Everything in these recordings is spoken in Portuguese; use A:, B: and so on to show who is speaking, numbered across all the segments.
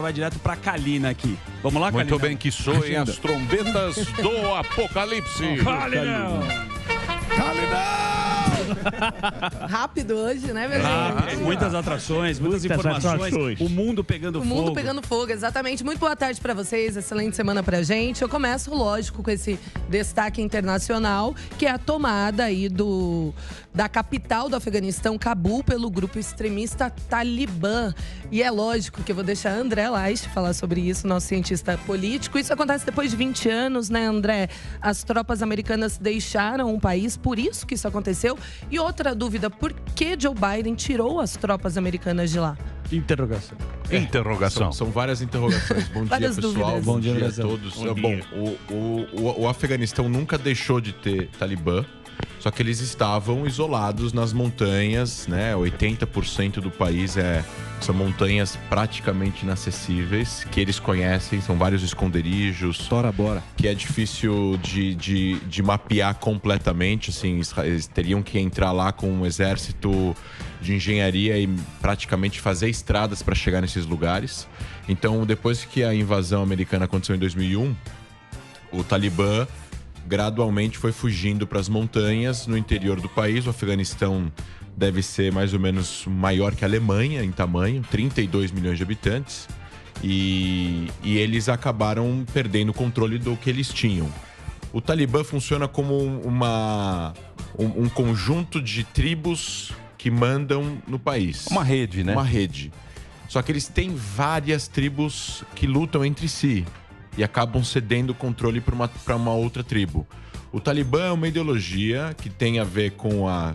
A: Vai direto pra Kalina aqui. Vamos lá, Kalina?
B: Muito bem, que soem as trombetas do Apocalipse.
A: Kalina!
C: Rápido hoje, né, meu gente?
A: Muitas atrações, muitas informações. O mundo pegando fogo.
C: O mundo pegando fogo, exatamente. Muito boa tarde pra vocês, excelente semana pra gente. Eu começo, lógico, com esse destaque internacional, que é a tomada aí da capital do Afeganistão, Cabul, pelo grupo extremista Talibã. E é lógico que eu vou deixar André Laich falar sobre isso, nosso cientista político. Isso acontece depois de 20 anos, né, André? As tropas americanas deixaram o país, por isso que isso aconteceu. E outra dúvida, por que Joe Biden tirou as tropas americanas de lá?
A: Interrogação.
B: Interrogação.
D: São várias interrogações. Bom dia,
C: Várias
D: pessoal.
C: dúvidas.
D: Bom dia a todos. Bom, o Afeganistão nunca deixou de ter Talibã, só que eles estavam isolados nas montanhas, né? 80% do país são montanhas praticamente inacessíveis, que eles conhecem, são vários esconderijos.
A: Tora bora.
D: Que é difícil de mapear completamente, assim, eles teriam que entrar lá com um exército de engenharia e praticamente fazer estradas para chegar nesses lugares. Então, depois que a invasão americana aconteceu em 2001, o Talibã gradualmente foi fugindo para as montanhas no interior do país. O Afeganistão deve ser mais ou menos maior que a Alemanha em tamanho, 32 milhões de habitantes. E eles acabaram perdendo o controle do que eles tinham. O Talibã funciona como um conjunto de tribos que mandam no país.
B: Uma rede, né?
D: Uma rede. Só que eles têm várias tribos que lutam entre si e acabam cedendo o controle para uma outra tribo. O Talibã é uma ideologia que tem a ver com a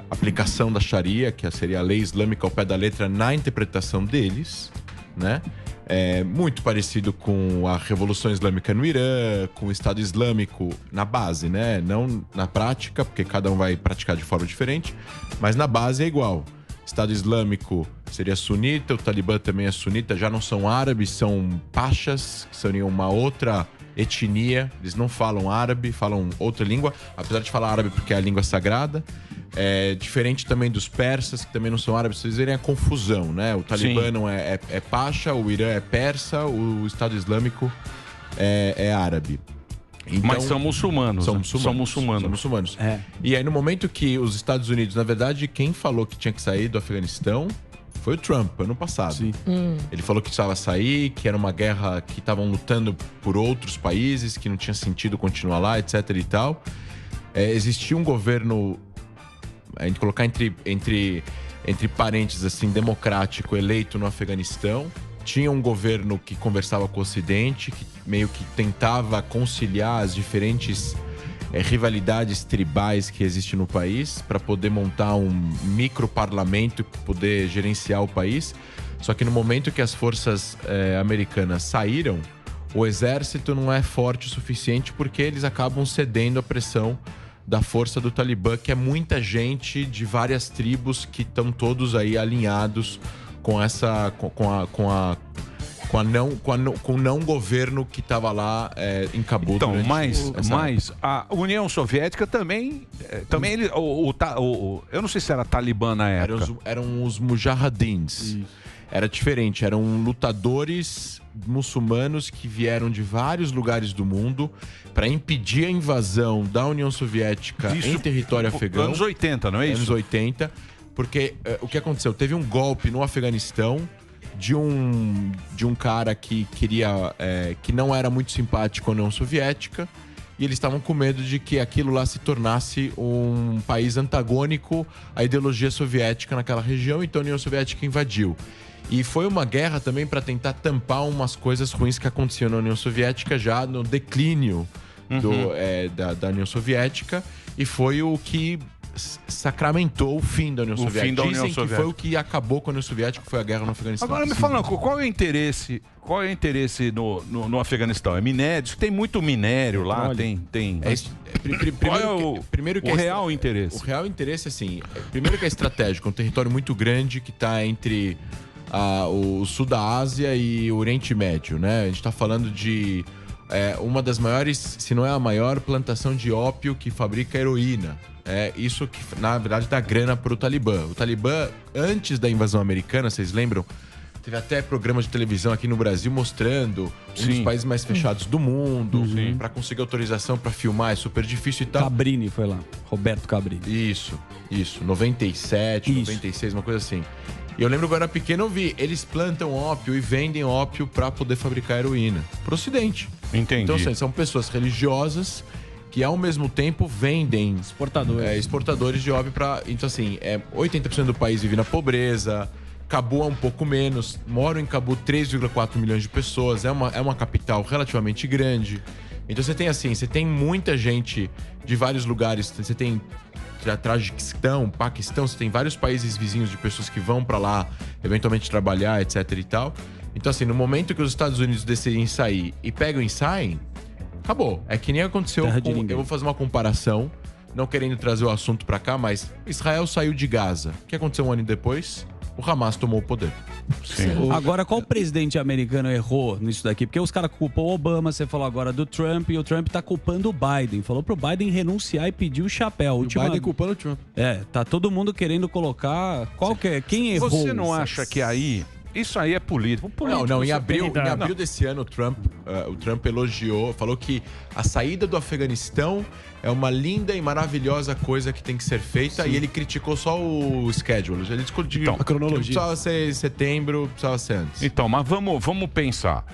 D: aplicação da Sharia, que seria a lei islâmica ao pé da letra, na interpretação deles, né? É muito parecido com a Revolução Islâmica no Irã, com o Estado Islâmico na base, né? Não na prática, porque cada um vai praticar de forma diferente, mas na base é igual. Estado Islâmico seria sunita, o Talibã também é sunita, já não são árabes, são pachas, que seriam uma outra etnia, eles não falam árabe, falam outra língua, apesar de falar árabe porque é a língua sagrada. É diferente também dos persas, que também não são árabes, vocês verem a confusão, né? O Talibã não é pacha, o Irã é persa, o Estado Islâmico é árabe. Então,
B: mas são muçulmanos.
D: São muçulmanos.
A: É.
D: E aí, no momento que os Estados Unidos, na verdade, quem falou que tinha que sair do Afeganistão foi o Trump, ano passado.
A: Sim.
D: Ele falou que precisava sair, que era uma guerra que estavam lutando por outros países, que não tinha sentido continuar lá, etc e tal. Existia um governo, a gente colocar entre parênteses, assim, democrático, eleito no Afeganistão. Tinha um governo que conversava com o Ocidente, que meio que tentava conciliar as diferentes rivalidades tribais que existem no país para poder montar um micro-parlamento e poder gerenciar o país. Só que no momento que as forças americanas saíram, o exército não é forte o suficiente porque eles acabam cedendo à pressão da força do Talibã, que é muita gente de várias tribos que estão todos aí alinhados com o não governo que estava lá em Cabul.
B: Então, mas a União Soviética também eu não sei se era Talibã na época.
D: Eram os Mujahidins. Era diferente, eram lutadores muçulmanos que vieram de vários lugares do mundo para impedir a invasão da União Soviética em território afegão.
B: Anos 80, não é isso?
D: Anos 80. Porque o que aconteceu? Teve um golpe no Afeganistão de um cara que queria que não era muito simpático à União Soviética, e eles estavam com medo de que aquilo lá se tornasse um país antagônico à ideologia soviética naquela região, então a União Soviética invadiu. E foi uma guerra também para tentar tampar umas coisas ruins que aconteciam na União Soviética já no declínio da União Soviética, e foi o que sacramentou o fim da União Soviética. Dizem que foi o que acabou com a União Soviética, que foi a guerra no Afeganistão.
B: Agora me fala, qual é o interesse no Afeganistão? É minério? Tem muito minério lá? Primeiro que o real interesse?
D: O real interesse, assim, primeiro que é estratégico, um território muito grande que está entre o sul da Ásia e o Oriente Médio, né? A gente está falando de uma das maiores, se não é a maior, plantação de ópio que fabrica heroína. É isso que, na verdade, dá grana para o Talibã. O Talibã, antes da invasão americana, vocês lembram? Teve até programas de televisão aqui no Brasil mostrando um dos países mais fechados do mundo. Para conseguir autorização para filmar é super difícil e tal.
E: Cabrini foi lá. Roberto Cabrini.
D: Isso. 97, 96, uma coisa assim. E eu lembro que eu era pequeno, eu vi. Eles plantam ópio e vendem ópio para poder fabricar heroína. Pro Ocidente.
B: Entendi.
D: Então, assim, são pessoas religiosas que, ao mesmo tempo, vendem... exportadores de ópio para... Então, assim, 80% do país vive na pobreza... Cabu é um pouco menos. Moram em Cabu 3,4 milhões de pessoas. É uma capital relativamente grande. Então você tem muita gente de vários lugares. Você tem Tajiquistão, Paquistão, você tem vários países vizinhos de pessoas que vão para lá, eventualmente trabalhar, etc e tal. Então assim, no momento que os Estados Unidos decidem sair e pegam e saem, acabou. É que nem aconteceu eu vou fazer uma comparação, não querendo trazer o assunto para cá, mas Israel saiu de Gaza. O que aconteceu um ano depois? O Hamas tomou o poder.
E: Sim. Agora, qual presidente americano errou nisso daqui? Porque os caras culpam o Obama, você falou agora do Trump, e o Trump tá culpando o Biden. Falou pro Biden renunciar e pedir o chapéu.
F: O Biden culpando o Trump.
E: Tá todo mundo querendo colocar... Quem errou?
B: Você não acha que aí... Isso aí é político.
D: Não, em abril desse ano, o Trump elogiou, falou que a saída do Afeganistão é uma linda e maravilhosa coisa que tem que ser feita. Sim. E ele criticou só o schedule. Ele discutiu
F: a cronologia.
D: Precisava ser em setembro, precisava ser antes.
B: Então, mas vamos pensar.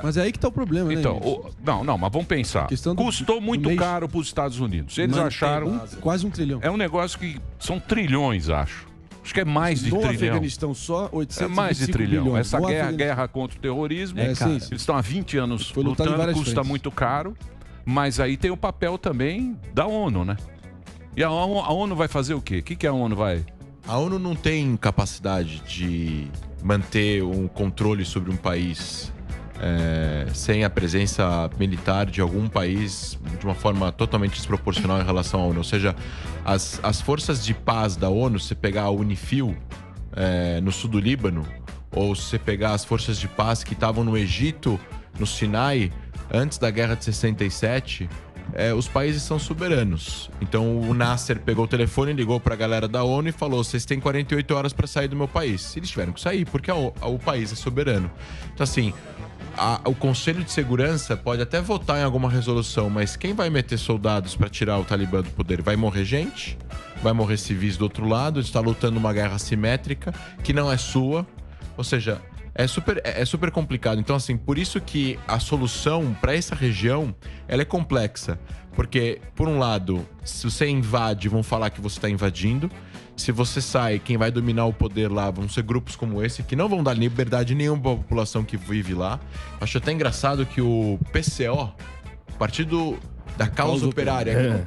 F: Mas é aí que tá o problema, né?
B: Então, mas vamos pensar. Custou muito caro para os Estados Unidos. Eles acharam...
F: Quase 1 trilhão.
B: É um negócio que são trilhões, acho. Acho que é mais de trilhão. No
F: Afeganistão só 825
B: É mais de trilhão.
F: bilhões.
B: Essa guerra contra o terrorismo,
F: sim.
B: eles estão há 20 anos
F: Foi lutando
B: lutando, custa
F: frentes.
B: muito caro, mas aí tem o papel também da ONU, né? E a ONU vai fazer o quê? O que a ONU vai...
D: A ONU não tem capacidade de manter um controle sobre um país sem a presença militar de algum país de uma forma totalmente desproporcional em relação à ONU. Ou seja, as forças de paz da ONU, se você pegar a Unifil no sul do Líbano, ou se você pegar as forças de paz que estavam no Egito, no Sinai, antes da Guerra de 67, os países são soberanos. Então o Nasser pegou o telefone, ligou para a galera da ONU e falou: vocês têm 48 horas para sair do meu país. Eles tiveram que sair, porque o país é soberano. Então assim... o Conselho de Segurança pode até votar em alguma resolução, mas quem vai meter soldados para tirar o Talibã do poder? Vai morrer gente, vai morrer civis do outro lado, está lutando uma guerra assimétrica que não é sua. Ou seja, é super complicado. Então, assim, por isso que a solução para essa região ela é complexa. Porque, por um lado, se você invade, vão falar que você está invadindo. Se você sai, quem vai dominar o poder lá vão ser grupos como esse, que não vão dar liberdade nenhuma para a população que vive lá. Acho até engraçado que o PCO, Partido da Causa Operária,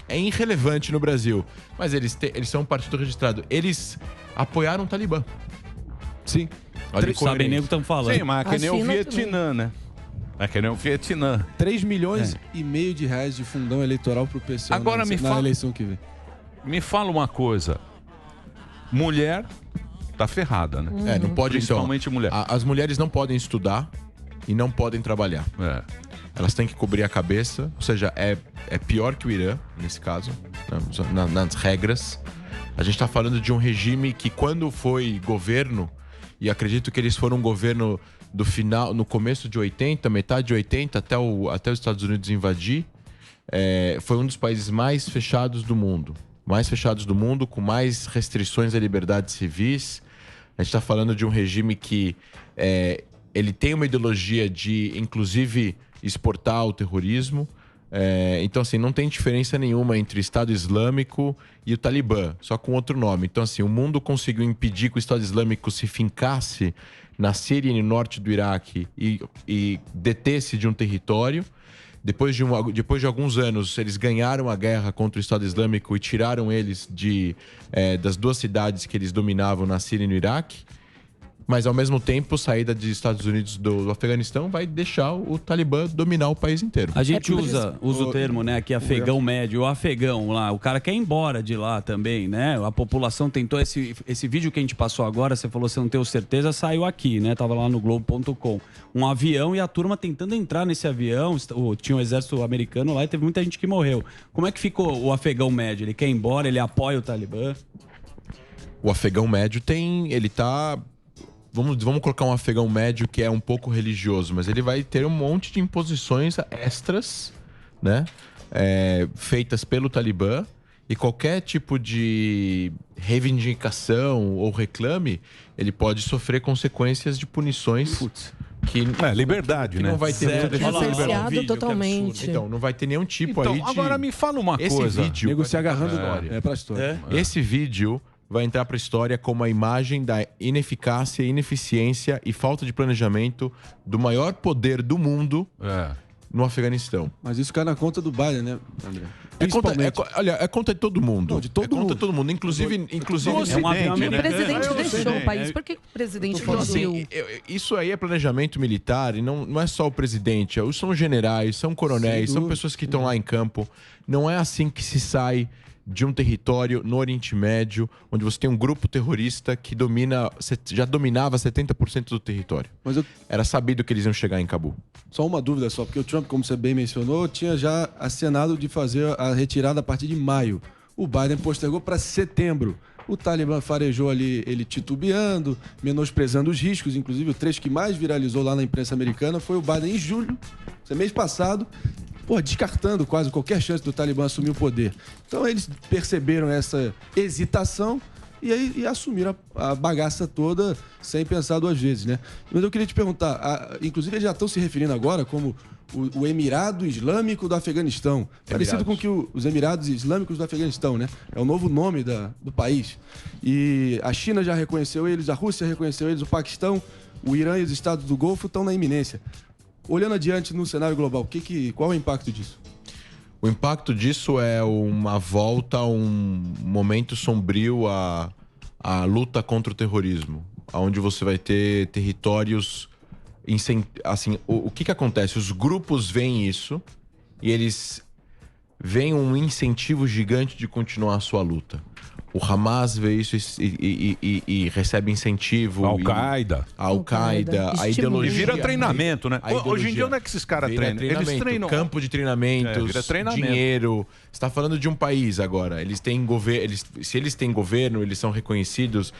D: é irrelevante no Brasil, mas eles são um partido registrado. Eles apoiaram o Talibã.
F: Sim.
E: Olha, sabem nem o que estão falando.
B: Sim, mas é que nem o Vietnã, né? É que nem o Vietnã.
F: 3 milhões e meio de reais de fundão eleitoral pro PCO
B: agora
F: na eleição que vem.
B: Me fala uma coisa. Mulher tá ferrada, né?
D: Não pode,
B: principalmente mulher.
D: As mulheres não podem estudar e não podem trabalhar. Elas têm que cobrir a cabeça, ou seja, é pior que o Irã, nesse caso, nas regras. A gente tá falando de um regime que, quando foi governo, e acredito que eles foram um governo do final, no começo de 80, metade de 80, até os Estados Unidos invadir, foi um dos países mais fechados do mundo. Com mais restrições à liberdade civis. A gente está falando de um regime que ele tem uma ideologia de, inclusive, exportar o terrorismo. Então, assim, não tem diferença nenhuma entre o Estado Islâmico e o Talibã, só com outro nome. Então, assim, o mundo conseguiu impedir que o Estado Islâmico se fincasse na Síria e no norte do Iraque e detesse de um território. Depois de alguns anos, eles ganharam a guerra contra o Estado Islâmico e tiraram eles das duas cidades que eles dominavam na Síria e no Iraque. Mas, ao mesmo tempo, a saída dos Estados Unidos do Afeganistão vai deixar o Talibã dominar o país inteiro.
E: A gente usa o termo, né, aqui, afegão médio, o afegão lá, o cara quer ir embora de lá também, né? A população tentou, esse vídeo que a gente passou agora, você falou que você não tem certeza, saiu aqui, né? Tava lá no Globo.com. Um avião e a turma tentando entrar nesse avião, tinha um exército americano lá e teve muita gente que morreu. Como é que ficou o afegão médio? Ele quer ir embora, ele apoia o Talibã?
D: O afegão médio ele tá... Vamos colocar um afegão médio que é um pouco religioso, mas ele vai ter um monte de imposições extras, né? Feitas pelo Talibã, e qualquer tipo de reivindicação ou reclame, ele pode sofrer consequências de punições que
B: liberdade,
D: que
B: né?
D: não vai ter
C: Licenciado totalmente.
D: Então, não vai ter nenhum tipo aí de...
B: Agora me fala uma coisa.
D: Vídeo
F: Nego se agarrando pra história.
D: Esse vídeo vai entrar para a história como a imagem da ineficácia, ineficiência e falta de planejamento do maior poder do mundo no Afeganistão.
F: Mas isso cai na conta do Biden, né, André?
D: É conta de todo mundo.
F: Não, de todo mundo.
D: Conta de todo mundo. Inclusive
C: O presidente deixou o país. Por que o presidente
D: Então,
C: conseguiu?
D: assim, isso aí é planejamento militar e não é só o presidente. São generais, são coronéis, são pessoas que estão lá em campo. Não é assim que se sai de um território no Oriente Médio, onde você tem um grupo terrorista que já dominava 70% do território. Era sabido que eles iam chegar em Cabu.
F: Só uma dúvida só, porque o Trump, como você bem mencionou, tinha já acenado de fazer a retirada a partir de maio. O Biden postergou para setembro. O Talibã farejou ali, ele titubeando, menosprezando os riscos. Inclusive, o trecho que mais viralizou lá na imprensa americana foi o Biden em julho, mês passado, descartando quase qualquer chance do Talibã assumir o poder. Então eles perceberam essa hesitação e assumiram a bagaça toda sem pensar duas vezes, né? Mas eu queria te perguntar, inclusive eles já estão se referindo agora como o Emirado Islâmico do Afeganistão, parecido com que os Emirados Islâmicos do Afeganistão, né? É o novo nome do país. E a China já reconheceu eles, a Rússia reconheceu eles, o Paquistão, o Irã e os Estados do Golfo estão na iminência. Olhando adiante no cenário global, qual é o impacto disso?
D: O impacto disso é uma volta, um momento sombrio à luta contra o terrorismo, onde você vai ter territórios... Assim, o que acontece? Os grupos veem isso e eles veem um incentivo gigante de continuar a sua luta. O Hamas vê isso e recebe incentivo.
B: Al-Qaeda,
D: a ideologia.
B: E vira treinamento, né? Hoje em dia, onde é que esses caras treinam? Eles treinam.
D: Campo de treinamentos, dinheiro. Você está falando de um país agora. Eles têm governo. Se eles têm governo, eles são reconhecidos.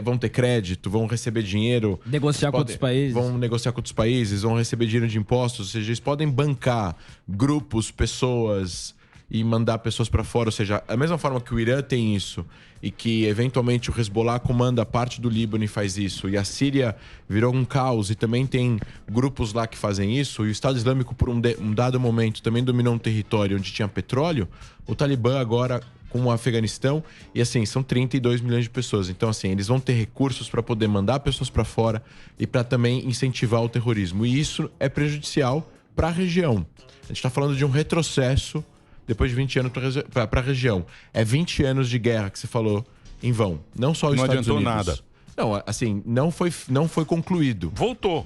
D: Vão ter crédito, vão receber dinheiro.
E: Negociar com outros países.
D: Vão negociar com outros países, vão receber dinheiro de impostos. Ou seja, eles podem bancar grupos, pessoas e mandar pessoas para fora. Ou seja, a mesma forma que o Irã tem isso e que eventualmente o Hezbollah comanda parte do Líbano e faz isso, e a Síria virou um caos e também tem grupos lá que fazem isso, e o Estado Islâmico por um dado momento também dominou um território onde tinha petróleo, o Talibã agora com o Afeganistão, e assim, são 32 milhões de pessoas. Então assim, eles vão ter recursos para poder mandar pessoas para fora e para também incentivar o terrorismo. E isso é prejudicial para a região. A gente está falando de um retrocesso depois de 20 anos para a região. É 20 anos de guerra que você falou em vão. Não só os Estados Unidos.
B: Não adiantou nada.
D: Não, assim, não foi concluído.
B: Voltou.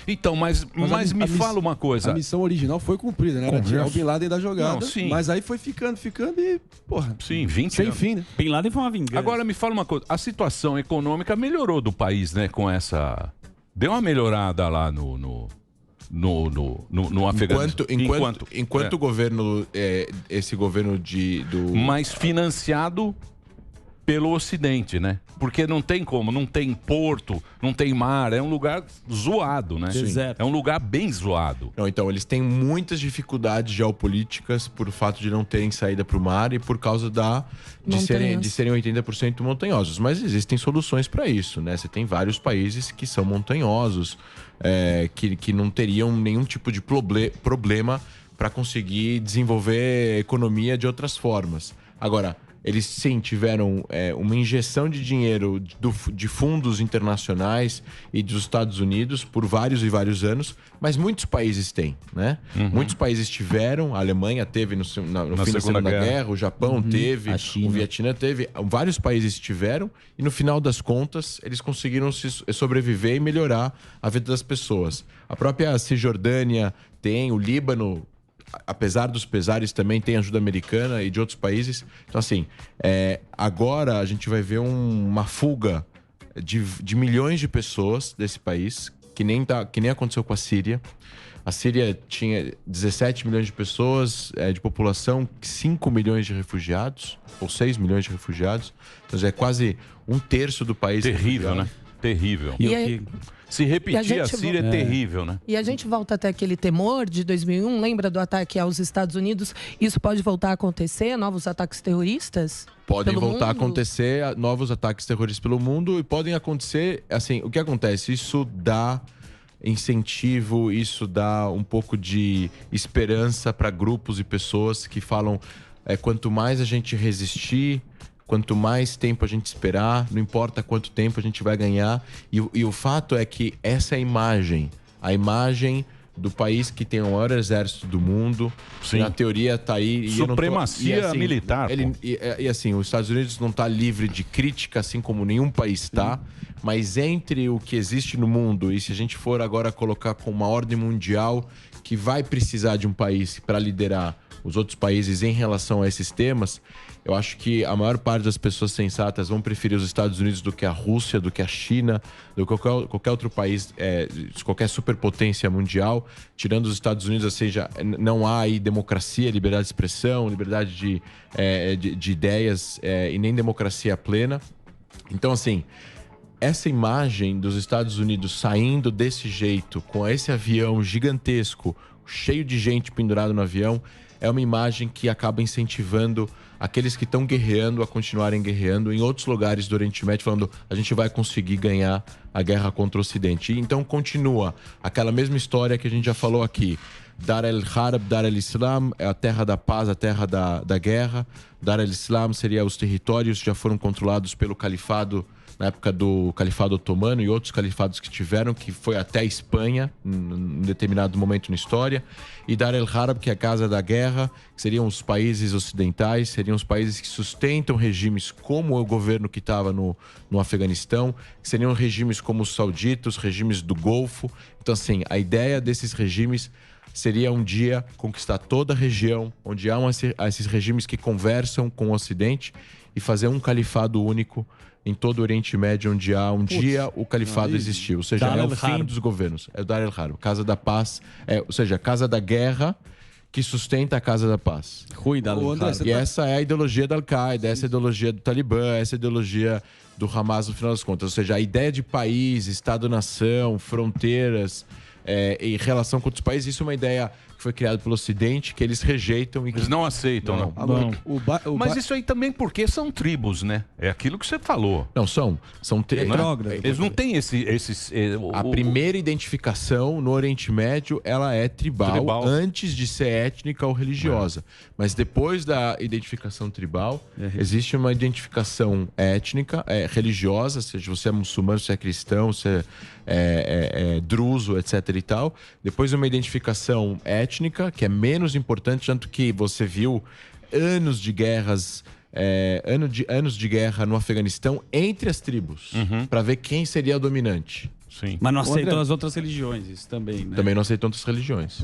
B: Então, mas me fala uma coisa.
F: A missão original foi cumprida, né? Era tirar o Bin Laden da jogada.
B: Não, sim.
F: Mas aí foi ficando e,
B: sim, 20
F: sem
B: anos.
F: fim, né?
E: Bin Laden foi uma vingança.
B: Agora me fala uma coisa. A situação econômica melhorou do país, né? Com essa... Deu uma melhorada lá no Afeganistão.
D: Enquanto o governo, esse governo
B: mais financiado pelo Ocidente, né? Porque não tem como, não tem porto, não tem mar, é um lugar zoado, né?
E: Deserto.
B: É um lugar bem zoado.
D: Não, então, eles têm muitas dificuldades geopolíticas por fato de não terem saída para o mar e por causa de serem 80% montanhosos. Mas existem soluções para isso, né? Você tem vários países que são montanhosos, que não teriam nenhum tipo de problema para conseguir desenvolver economia de outras formas. Agora, eles sim tiveram uma injeção de dinheiro de fundos internacionais e dos Estados Unidos por vários e vários anos, mas muitos países têm, né? Muitos países tiveram, a Alemanha teve no fim da Segunda Guerra, o Japão teve, o Vietnã teve, vários países tiveram e no final das contas eles conseguiram sobreviver e melhorar a vida das pessoas. A própria Cisjordânia tem, o Líbano, apesar dos pesares, também tem ajuda americana e de outros países. Então, assim, agora a gente vai ver uma fuga de milhões de pessoas desse país, que nem aconteceu com a Síria. A Síria tinha 17 milhões de pessoas de população, 5 milhões de refugiados, ou 6 milhões de refugiados. Então é quase um terço do país.
B: Terrível,
D: refugiado.
B: né? Terrível.
C: E aí-
B: Se repetir a Síria é terrível, né?
C: E a gente volta até aquele temor de 2001, lembra do ataque aos Estados Unidos? Isso pode voltar a acontecer, novos ataques terroristas?
D: Podem
C: pelo
D: voltar a
C: mundo?
D: acontecer novos ataques terroristas pelo mundo e podem acontecer, assim, o que acontece? Isso dá incentivo, isso dá um pouco de esperança para grupos e pessoas que falam quanto mais a gente resistir, quanto mais tempo a gente esperar, não importa quanto tempo a gente vai ganhar. E o fato é que essa é a imagem do país que tem o maior exército do mundo,
B: Sim.
D: na teoria tá aí...
B: Supremacia militar, pô.
D: E assim, os Estados Unidos não está livre de crítica, assim como nenhum país está, mas entre o que existe no mundo e se a gente for agora colocar com uma ordem mundial que vai precisar de um país para liderar os outros países em relação a esses temas, eu acho que a maior parte das pessoas sensatas vão preferir os Estados Unidos do que a Rússia, do que a China, do que qualquer outro país, qualquer superpotência mundial, tirando os Estados Unidos, ou seja, não há aí democracia, liberdade de expressão, liberdade de ideias e nem democracia plena. Então, assim, essa imagem dos Estados Unidos saindo desse jeito, com esse avião gigantesco, cheio de gente pendurado no avião, é uma imagem que acaba incentivando aqueles que estão guerreando a continuarem guerreando em outros lugares do Oriente Médio, falando a gente vai conseguir ganhar a guerra contra o Ocidente. E então continua aquela mesma história que a gente já falou aqui. Dar el-Harb, Dar el-Islam é a terra da paz, a terra da guerra. Dar el-Islam seria os territórios que já foram controlados pelo califado na época do Califado Otomano e outros califados que tiveram, que foi até a Espanha, em determinado momento na história. E Dar el-Harb, que é a casa da guerra, que seriam os países ocidentais, seriam os países que sustentam regimes como o governo que estava no Afeganistão, que seriam regimes como os sauditos, regimes do Golfo. Então, assim, a ideia desses regimes seria um dia conquistar toda a região, onde há esses regimes que conversam com o Ocidente e fazer um califado único em todo o Oriente Médio, onde há um dia o califado existiu. Ou seja, é o fim dos governos. É o Dar el-Harb, casa da paz, ou seja, a casa da guerra que sustenta a casa da paz. E essa é a ideologia da Al-Qaeda, essa é a ideologia do Talibã, essa é a ideologia do Hamas, no final das contas. Ou seja, a ideia de país, Estado-nação, fronteiras em relação com outros países, isso é uma ideia que foi criada pelo Ocidente, que eles rejeitam.
B: Eles não aceitam, não. Mas isso aí também porque são tribos, né? É aquilo que você falou.
D: Não, são tribos.
B: Eles não têm esses...
D: A primeira identificação no Oriente Médio, ela é tribal. Antes de ser étnica ou religiosa. Mas depois da identificação tribal, existe uma identificação étnica, religiosa, seja você é muçulmano, se é cristão, se é druso, etc e tal. Depois uma identificação étnica, que é menos importante, tanto que você viu anos de guerras, anos de guerra no Afeganistão entre as tribos, para ver quem seria o dominante.
E: Sim. Mas não aceitam as outras religiões, isso também, né?
D: Também não aceitam outras religiões.